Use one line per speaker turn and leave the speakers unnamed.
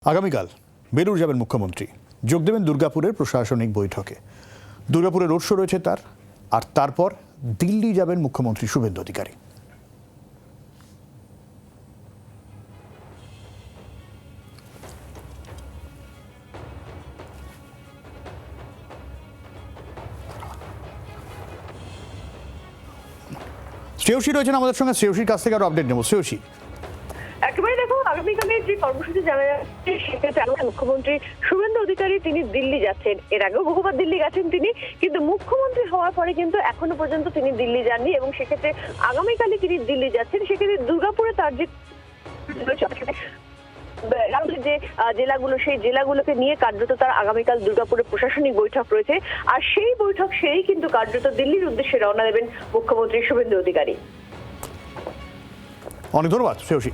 আগামীকাল বেলুড় যাবেন মুখ্যমন্ত্রী, যোগ দেবেন দুর্গাপুরের প্রশাসনিক বৈঠকে। দুর্গাপুরে রোড শো রয়েছে তার, আর তারপর দিল্লি যাবেন মুখ্যমন্ত্রী শুভেন্দু অধিকারী। শ্রেয়সী রয়েছেন আমাদের সঙ্গে, শ্রেয়সীর কাছ থেকে আরো আপডেট নেব। শ্রেয়সী,
একেবারে দেখো, আগামীকালের যে কর্মসূচি জানা যাচ্ছে সেক্ষেত্রে মুখ্যমন্ত্রী শুভেন্দু অধিকারী তিনি দিল্লি যাচ্ছেন। এর আগেও বহুবার দিল্লি গেছেন তিনি, কিন্তু মুখ্যমন্ত্রী হওয়ার পরে কিন্তু এখনো পর্যন্ত তিনি দিল্লি যাননি এবং সেক্ষেত্রে আগামীকালই তিনি দিল্লি যাচ্ছেন। সেক্ষেত্রে দুর্গাপুরে তার যে যে জেলাগুলো, সেই জেলাগুলোকে নিয়ে কার্যত তার আগামীকাল দুর্গাপুরে প্রশাসনিক বৈঠক রয়েছে, আর সেই বৈঠক সেরেই কিন্তু কার্যত দিল্লির উদ্দেশ্যে রওনা দেবেন মুখ্যমন্ত্রী শুভেন্দু অধিকারী।
অনেক ধন্যবাদ শ্রেয়সী।